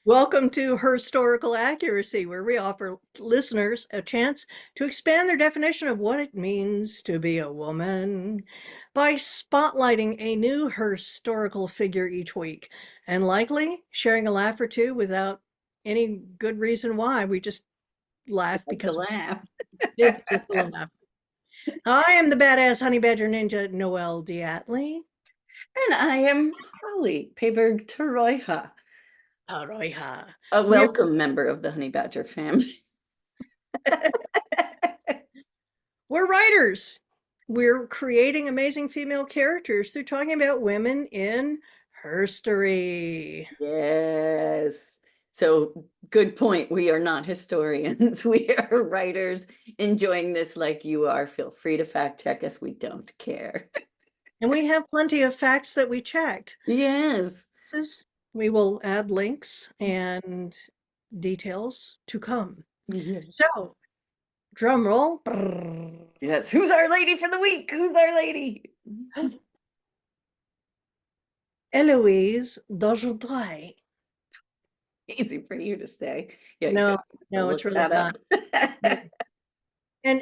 Welcome to Historical Accuracy, where we offer listeners a chance to expand their definition of what it means to be a woman by spotlighting a new historical figure each week and likely sharing a laugh or two without any good reason why. We just laugh Like to because laugh. it's just a laugh. I am the badass honey badger ninja, Noelle Diatley. And I am Holly Payberg Toroyha, Aroiha. a We're welcome member of the Honey Badger family. We're writers. We're creating amazing female characters through talking about women in herstory. Yes. So good point. We are not historians. We are writers enjoying this like you are. Feel free to fact check us. We don't care. And we have plenty of facts that we checked. Yes. We will add links and details to come. Yes. So, drum roll. Yes. Who's our lady for the week? Who's our lady? Heloise d'aujourd'hui. Easy for you to say. Yeah, you No, guys have to no, it's look really that not. up.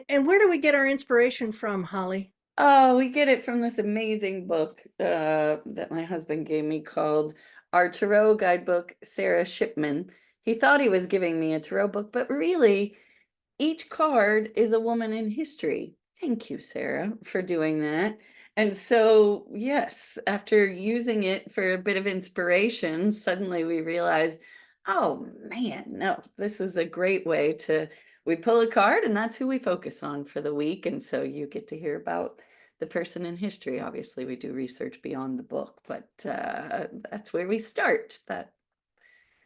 And where do we get our inspiration from, Holly? Oh, we get it from this amazing book that my husband gave me called Our Tarot Guidebook, Sarah Shipman. He thought he was giving me a tarot book, but really, each card is a woman in history. Thank you, Sarah, for doing that. And so, yes, after using it for a bit of inspiration, suddenly we realized, oh man, no, this is a great way to. We pull a card, and that's who we focus on for the week. And so you get to hear about the person in history. Obviously, we do research beyond the book, but that's where we start. That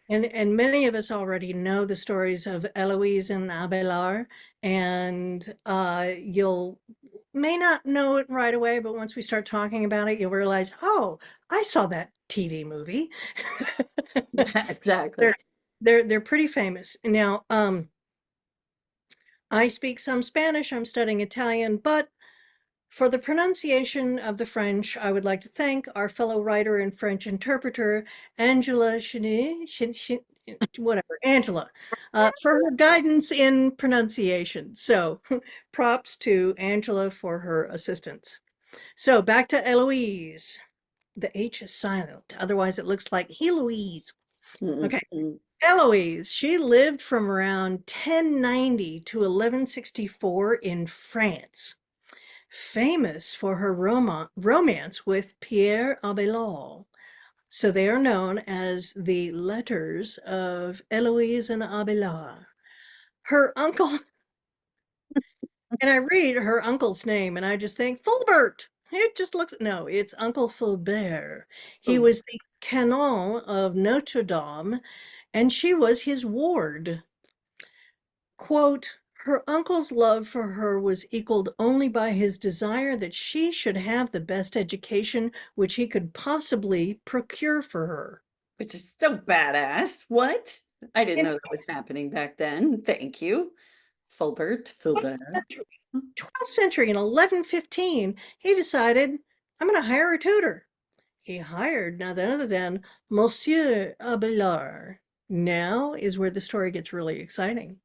And many of us already know the stories of Eloise and Abelard, and you'll may not know it right away, but once we start talking about it, you'll realize, oh, I saw that TV movie. exactly. They're they're pretty famous. Now, I speak some Spanish, I'm studying Italian, but for the pronunciation of the French, I would like to thank our fellow writer and French interpreter, Angela whatever, Angela, for her guidance in pronunciation. So props to Angela for her assistance. So back to Eloise. The H is silent, otherwise it looks like Heloise. Okay. Mm-mm. Eloise, she lived from around 1090 to 1164 in France, famous for her romance with Pierre Abelard. So they are known as the letters of Heloise and Abelard. Her uncle, and I read her uncle's name and I just think, Fulbert. It just looks, no, it's Uncle Fulbert. He Oh, was the canon of Notre Dame and she was his ward. Quote, her uncle's love for her was equaled only by his desire that she should have the best education which he could possibly procure for her. which is so badass. What? I didn't In know that was happening back then. Thank you, Fulbert. the Fulbert. 12th century, in 1115, he decided, I'm going to hire a tutor. He hired none other than Monsieur Abelard. Now is where the story gets really exciting.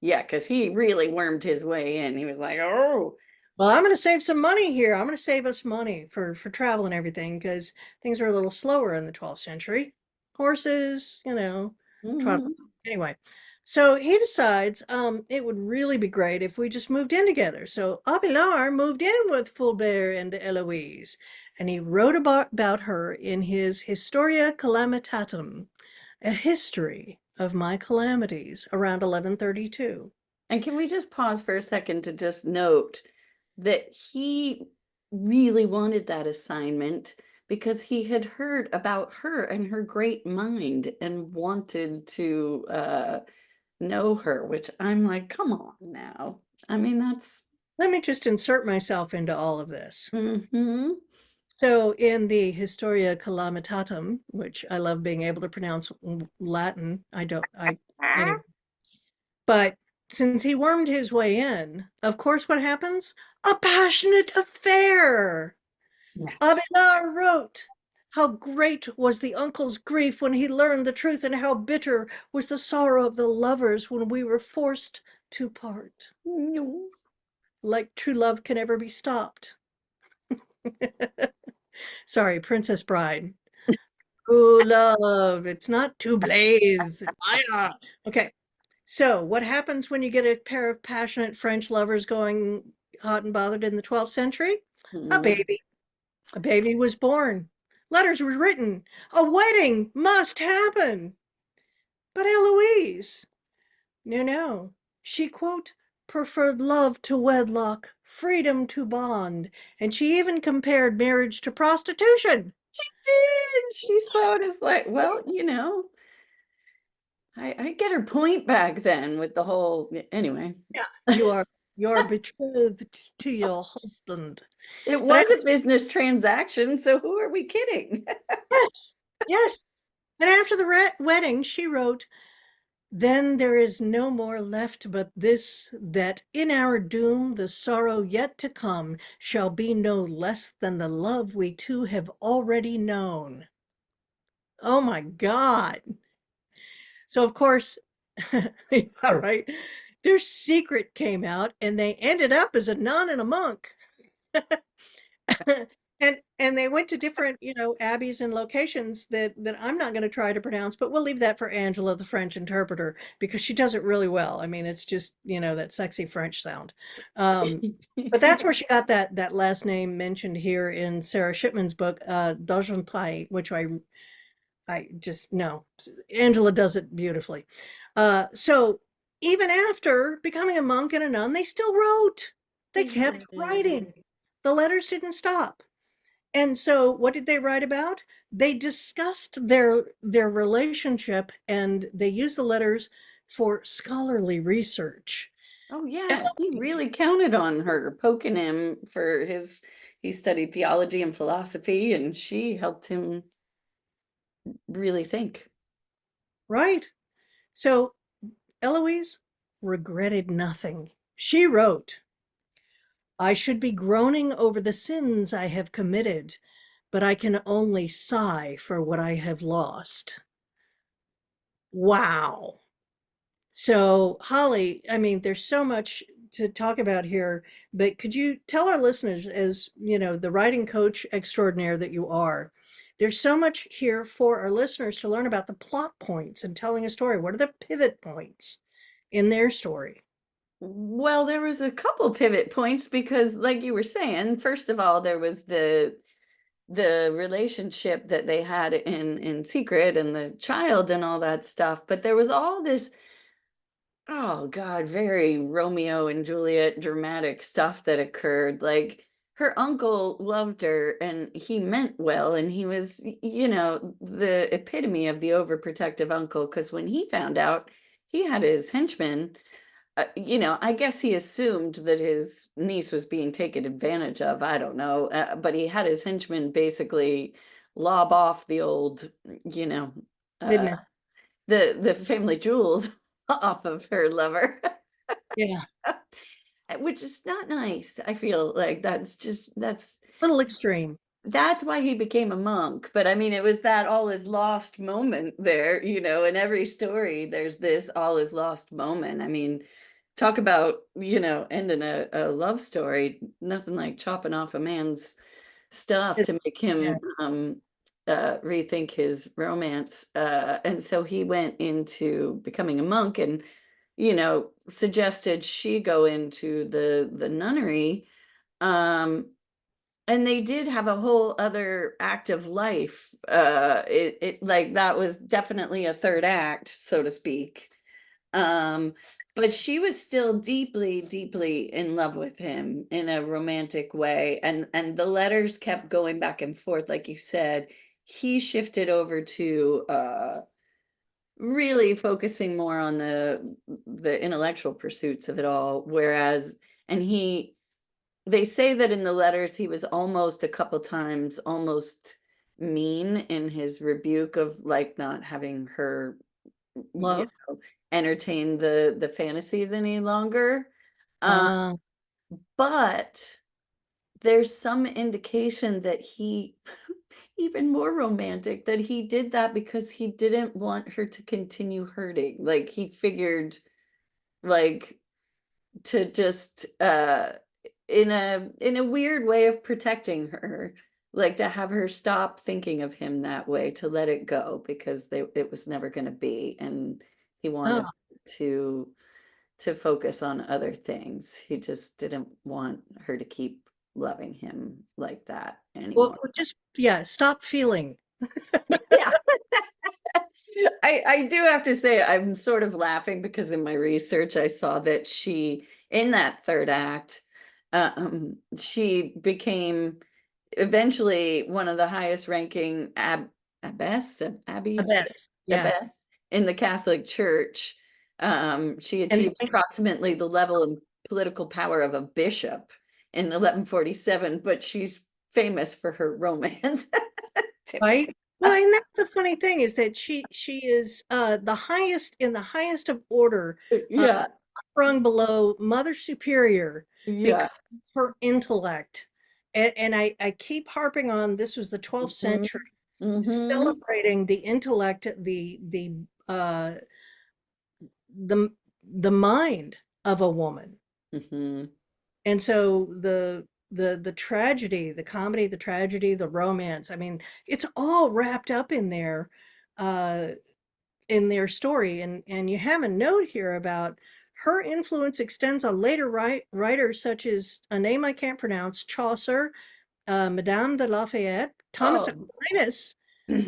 Yeah, because he really wormed his way in. He was like, oh, Well, I'm going to save some money here. I'm going to save us money for travel and everything because things are a little slower in the 12th century. Horses, trot. mhm. Anyway, so he decides it would really be great if we just moved in together. So Abelard moved in with Fulbert and Eloise, and he wrote about her in his Historia Calamitatum, a history of my calamities, around 1132. And can we just pause for a second to just note that he really wanted that assignment because he had heard about her and her great mind and wanted to know her, which I'm like, come on now. I mean, that's Let me just insert myself into all of this. mm-hmm. So in the Historia Calamitatum, which I love being able to pronounce Latin, anyway. But since he wormed his way in, of course, what happens? A passionate affair. Yes. Abelard wrote, How great was the uncle's grief when he learned the truth, and how bitter was the sorrow of the lovers when we were forced to part. No. Like true love can ever be stopped. Sorry, Princess Bride. True love. It's not to blaze. Fire. Okay. So, what happens when you get a pair of passionate French lovers going hot and bothered in the 12th century? A Mm. baby. A baby was born. Letters were written. A wedding must happen. But Eloise, no, no. She, quote, preferred love to wedlock, freedom to bond, and she even compared marriage to prostitution. She did. She saw it as like, well, I get her point back then with the whole, anyway. Yeah, you are betrothed to your husband. It But was a business transaction, so who are we kidding? yes, yes. And after the wedding, she wrote, then there is no more left but this, that in our doom the sorrow yet to come shall be no less than the love we two have already known. Oh my God. So, of course, yeah, right. Their secret came out and they ended up as a nun and a monk. And they went to different, abbeys and locations that I'm not going to try to pronounce, but we'll leave that for Angela, the French interpreter, because she does it really well. I mean, it's just, that sexy French sound. But that's where she got that last name mentioned here in Sarah Shipman's book, D'Argenteuil, which I just no. Angela does it beautifully. So even after becoming a monk and a nun, they still wrote. They They kept did. writing. The letters didn't stop. And so what did they write about? They discussed their relationship and they used the letters for scholarly research. Oh yeah, he really counted on her poking him for he studied theology and philosophy, and she helped him really think. Right. So Eloise regretted nothing. She wrote, I should be groaning over the sins I have committed, but I can only sigh for what I have lost. Wow. So, Holly, I mean, there's so much to talk about here, but could you tell our listeners, as the writing coach extraordinaire that you are, there's so much here for our listeners to learn about the plot points and telling a story. What are the pivot points in their story? Well, there was a couple pivot points because, like you were saying, first of all, there was the relationship that they had in secret and the child and all that stuff, but there was all this, oh God, very Romeo and Juliet dramatic stuff that occurred. Like her uncle loved her and he meant well, and he was, the epitome of the overprotective uncle. Because when he found out he had his henchmen, I guess he assumed that his niece was being taken advantage of. I don't know. But he had his henchmen basically lob off the old, you know, uh, Goodness. the family jewels off of her lover, Yeah. which is not nice. I feel like Little extreme. that's why he became a monk. But I mean, it was that all is lost moment there, in every story, there's this all is lost moment. I mean, talk about, ending a love story, nothing like chopping off a man's stuff It- to make yeah. him rethink his romance. And so he went into becoming a monk and, suggested she go into the nunnery. Um, and they did have a whole other active life. It like that was definitely a third act, so to speak. Um, but she was still deeply, deeply in love with him in a romantic way. And the letters kept going back and forth, like you said. He shifted over to really focusing more on the intellectual pursuits of it all. Whereas, and they say that in the letters he was almost a couple times almost mean in his rebuke of like not having her you Love. entertain the fantasies any longer. Um, Uh, but there's some indication that he even more romantic that he did that because he didn't want her to continue hurting. Like he figured like to just in a weird way of protecting her, like to have her stop thinking of him that way, to let it go because it was never going to be, and he wanted Oh, to to focus on other things. He just didn't want her to keep loving him like that well, anymore. just yeah, stop feeling. Yeah. I do have to say I'm sort of laughing because in my research I saw that she in that third act she became eventually one of the highest ranking abbess A abbeys mess. Yeah. abbess in the Catholic Church. She And achieved approximately the level of political power of a bishop in 1147, but she's famous for her romance. right? Well, and that's the funny thing is that she is the highest in the highest of order, uh, Yeah, rung below Mother Superior yeah. because of her intellect. And I keep harping on this was the 12th Mhm, century, mhm, celebrating the intellect, the the mind of a woman. mhm, And so the tragedy, the comedy, the tragedy, the romance, I mean, it's all wrapped up uh in their story. And you have a note here about her influence extends on later writers such as a name I can't pronounce, Chaucer, Madame de Lafayette, Thomas Oh, Aquinas,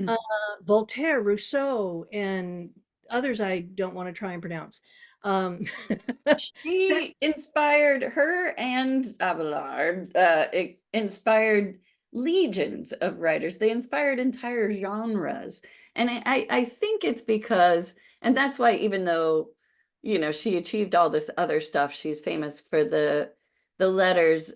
uh, Voltaire, Rousseau, and others I don't want to try and pronounce. Um, she inspired her and Abelard, it inspired legions of writers. They inspired entire genres. And I think it's because, and that's why even though, you know, she achieved all this other stuff, she's famous for the letters.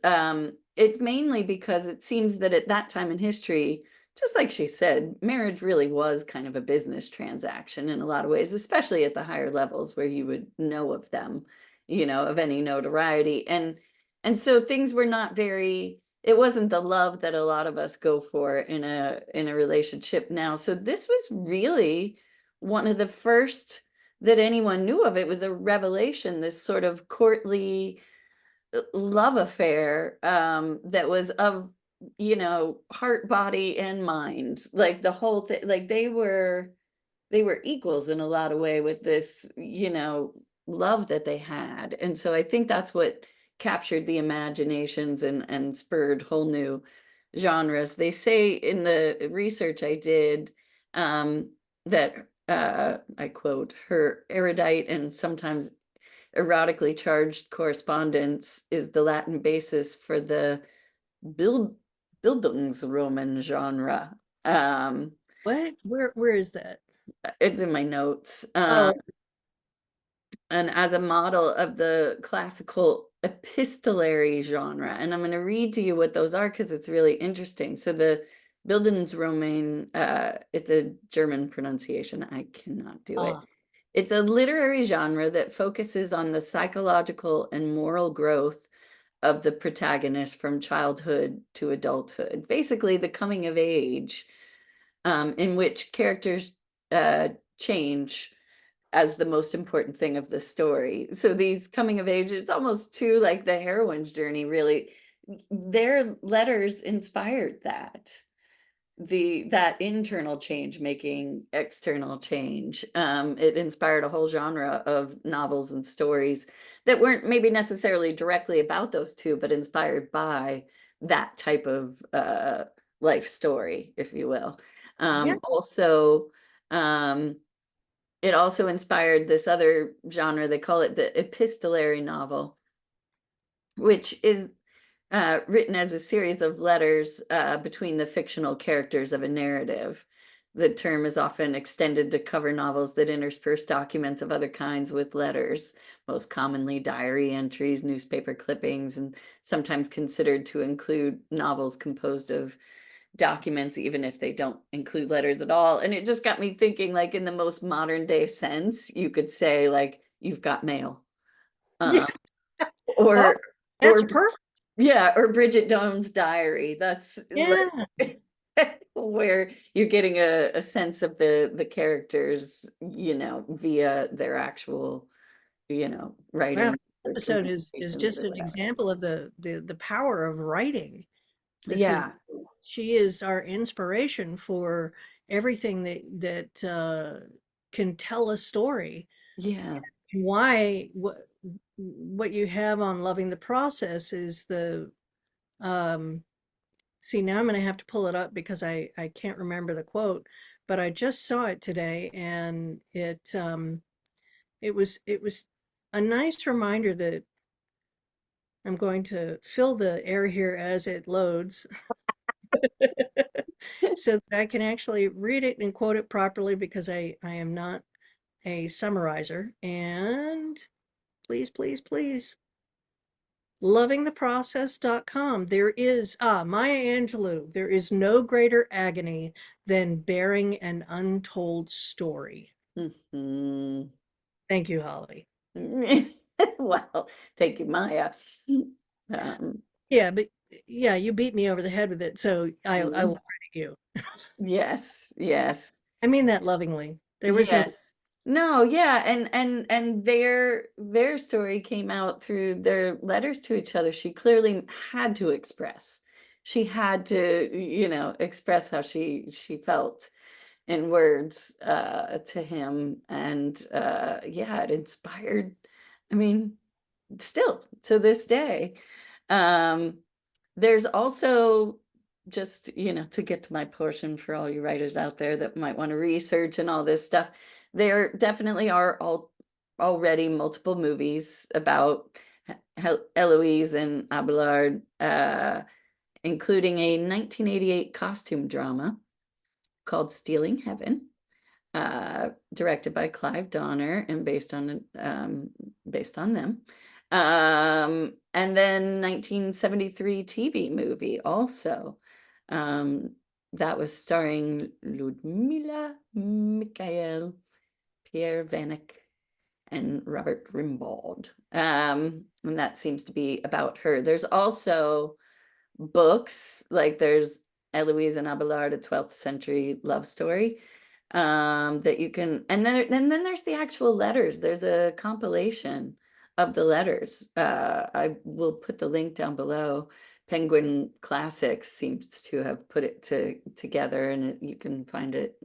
It's mainly because it seems that at that time in history, just like she said, marriage really was kind of a business transaction in a lot of ways, especially at the higher levels where you would know of them, you know, of any notoriety. And so things were not very, it wasn't the love that a lot of us go for in a relationship now. So this was really one of the first that anyone knew of. It was a revelation, this sort of courtly love affair that was of, you know, heart, body, and mind. Like the whole thing, like they were equals in a lot of way with this, you know, love that they had. And so I think that's what captured the imaginations and spurred whole new genres. They say in the research I did that I quote, her erudite and sometimes erotically charged correspondence is the Latin basis for the Bild Bildungsroman genre. Um, what? Where is that? it's in my notes. Oh, And as a model of the classical epistolary genre. And I'm going to read to you what those are because it's really interesting. So the Bildungsroman, it's a German pronunciation. I cannot do it. ah, It's a literary genre that focuses on the psychological and moral growth of the protagonist from childhood to adulthood. Basically, the coming of age, in which characters uh, change as the most important thing of the story. So these coming of age, it's almost too like the heroine's journey, really. Their letters inspired that that internal change making external change. It inspired a whole genre of novels and stories that weren't maybe necessarily directly about those two, but inspired by that type of life story, if you will. yeah. Also, it also inspired this other genre. They call it the epistolary novel, which is written as a series of letters between the fictional characters of a narrative. The term is often extended to cover novels that intersperse documents of other kinds with letters, most commonly diary entries, newspaper clippings, and sometimes considered to include novels composed of documents, even if they don't include letters at all. And it just got me thinking, like, in the most modern day sense, you could say, like, you've got mail. Yeah. Um, Oh, or that's or perfect. yeah, or Bridget Jones' Diary. That's Yeah. like where you're getting a sense of the characters, via their actual, Wow, writing this or episode is communications just or an whatever. example of the power of writing. This is Yeah, She is our inspiration for everything that can tell a story. yeah. Why what you have on Loving the Process is the um see, now I'm going to have to pull it up because I can't remember the quote, but I just saw it today, and it was a nice reminder that I'm going to fill the air here as it loads so that I can actually read it and quote it properly, because I am not a summarizer. And please, please, please, lovingtheprocess.com. There is, Maya Angelou, there is no greater agony than bearing an untold story. Hmm. Thank you, Holly. Well, thank you, Maya. Um, Yeah, but yeah, you beat me over the head with it, so I will mhm. credit you. Yes, yes. I mean that lovingly. There was no, Yes. No, yeah, and their story came out through their letters to each other. She clearly had to express. She had to, express how she felt in words to him, and yeah, it inspired. I mean, still to this day. Um, there's also, just, to get to my portion for all you writers out there that might want to research and all this stuff, there definitely are already multiple movies about Eloise and Abelard, including a 1988 costume drama called Stealing Heaven, directed by Clive Donner and based on them. And then 1973 TV movie also. Um, that was starring Ludmila Mikhail, Pierre Vanek, and Robert Rimbaud. And that seems to be about her. There's also books, like there's Eloise and Abelard, a 12th century love story, that you can, and then there's the actual letters. There's a compilation of the letters. I will put the link down below. Penguin Classics seems to have put it together, and you can find it,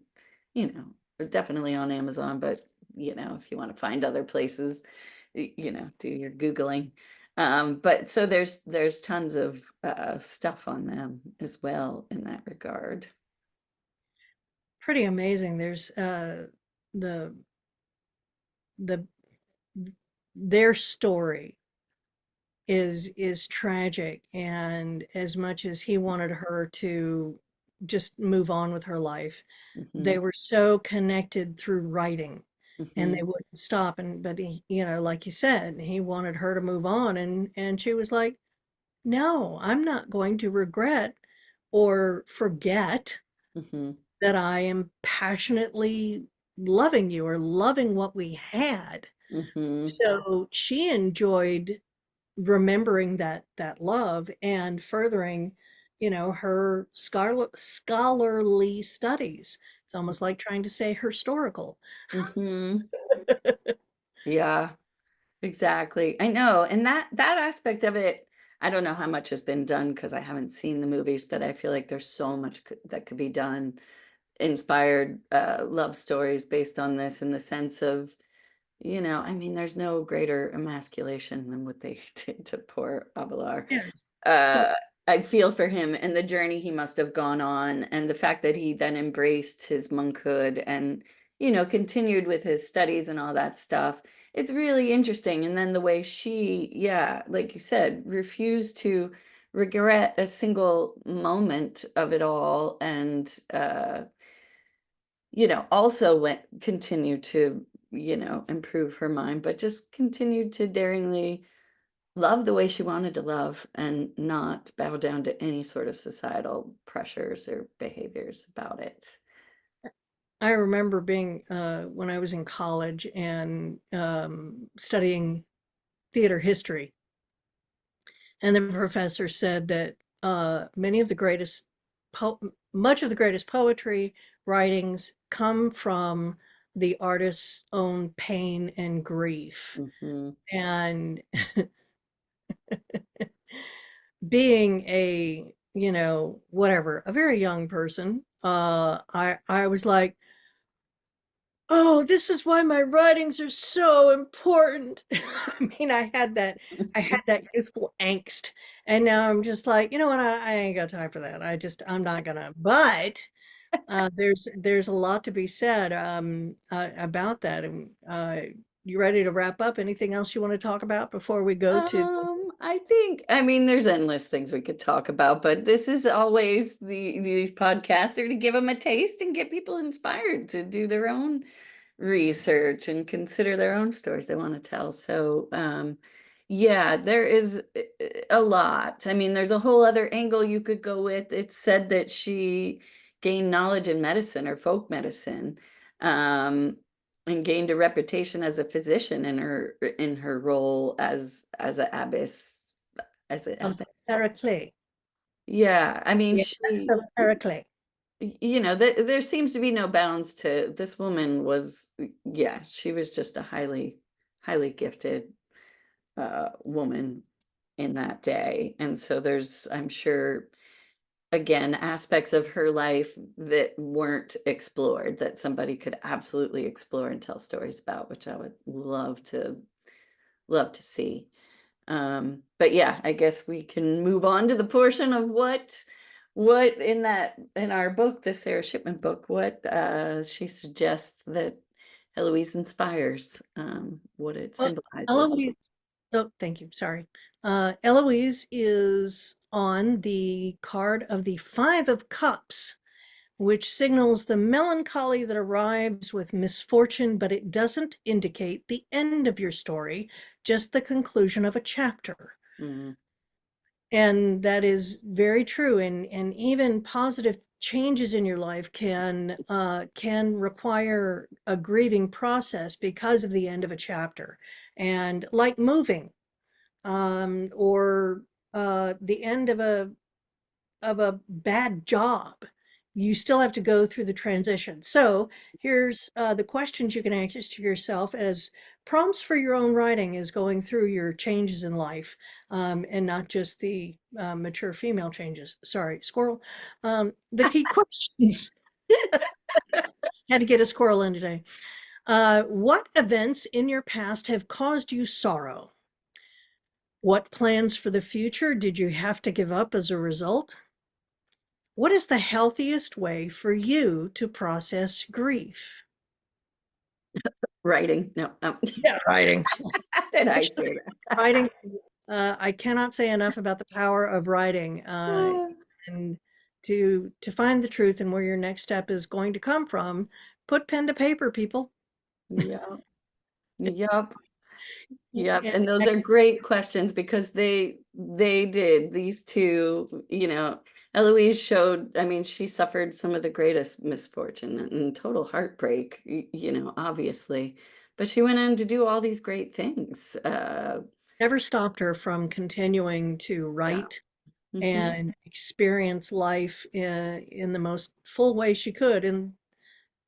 definitely on Amazon, but if you want to find other places, do your Googling. But so there's tons of stuff on them as well in that regard. pretty amazing. There's the the their story is tragic, and as much as he wanted her to just move on with her life, Hmm. they were so connected through writing, and Hmm. they wouldn't stop. And but he, like you said, he wanted her to move on, and she was like, no, I'm not going to regret or forget Hmm. that I am passionately loving you, or loving what we had. Hmm. So she enjoyed remembering that love and furthering, her scholarly studies. It's almost like trying to say historical. Hmm. Yeah, exactly. I know. And that aspect of it, I don't know how much has been done because I haven't seen the movies, but I feel like there's so much that could be done, inspired love stories based on this, in the sense of, I mean, there's no greater emasculation than what they did to poor Abelard. Yeah. Well, Uh, I feel for him and the journey he must have gone on, and the fact that he then embraced his monkhood and, continued with his studies and all that stuff. It's really interesting. And then the way she, yeah, like you said, refused to regret a single moment of it all, and also continued to, improve her mind, but just continued to daringly love the way she wanted to love and not bow down to any sort of societal pressures or behaviors about it. I remember being when I was in college and studying theater history, and the professor said that many of the greatest much of the greatest poetry writings come from the artist's own pain and grief. Hmm. And being a, whatever, a very young person, I was like, oh, this is why my writings are so important. I mean, I had that youthful angst, and now I'm just like, you know what, I ain't got time for that. I'm not gonna. But there's a lot to be said about that. And you ready to wrap up? Anything else you want to talk about before we go to? I think, I mean, there's endless things we could talk about, but this is always these podcasts are to give them a taste and get people inspired to do their own research and consider their own stories they want to tell. So, yeah, there is a lot. I mean, there's a whole other angle you could go with. It's said that she gained knowledge in medicine or folk medicine. Um, and gained a reputation as a physician in her role as a abbess as an Of abbess. Heracles. Yeah, I mean Yeah, she, of Heracles. there seems to be no bounds to this woman was, yeah, she was just a highly gifted woman in that day. And so there's, I'm sure, again, aspects of her life that weren't explored that somebody could absolutely explore and tell stories about, which I would love to see. But yeah, I guess we can move on to the portion of what in our book, the Sarah Shipman book, what she suggests that Heloise inspires, what it Well, symbolizes. Eloise, oh, thank you. Sorry. Eloise is on the card of the Five of Cups, which signals the melancholy that arrives with misfortune, but it doesn't indicate the end of your story, just the conclusion of a chapter. Mm, And that is very true. And even positive changes in your life can require a grieving process because of the end of a chapter. And like moving, or the end of a bad job, you still have to go through the transition. So here's the questions you can ask to yourself as prompts for your own writing is going through your changes in life, and not just the mature female changes. Sorry, squirrel. The key questions. Had to get a squirrel in today. What events in your past have caused you sorrow? What plans for the future did you have to give up as a result? What is the healthiest way for you to process grief? writing. No, Yeah, writing. did I say Actually, that? writing, I cannot say enough about the power of writing, and to find the truth and where your next step is going to come from, put pen to paper, people. Yeah. Yep. Yep. And And those are great questions because they did these two, Eloise showed, I mean, she suffered some of the greatest misfortune and total heartbreak, obviously. But she went on to do all these great things. never stopped her from continuing to Yeah. write Hmm. and experience life in the most full way she could in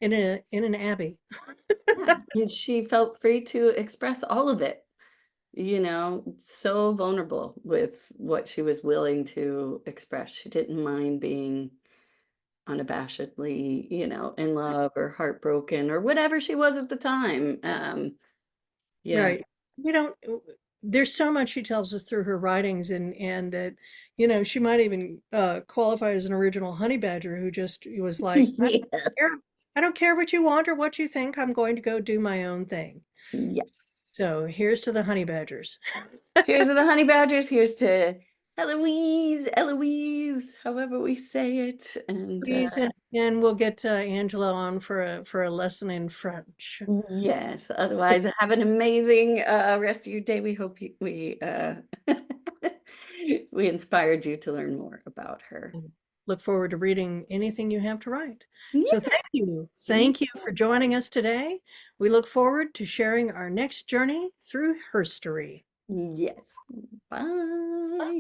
an abbey. Yeah. And she felt free to express all of it, so vulnerable with what she was willing to express. She didn't mind being unabashedly, in love or heartbroken or whatever she was at the time. Yeah. Right. We don't, there's so much she tells us through her writings, and that, she might even qualify as an original honey badger who just was like, I Yeah. don't care. I don't care what you want or what you think. I'm going to go do my own thing. Yes. So here's to the honey badgers. Here's to the honey badgers. Here's to Eloise, however we say it. And Please, and we'll get Angela on for a lesson in French. yes, otherwise, have an amazing rest of your day. We hope we inspired you to learn more about her. Look forward to reading anything you have to write. So Yeah. thank you. Thank you for joining us today. We look forward to sharing our next journey through her story. Yes. Bye.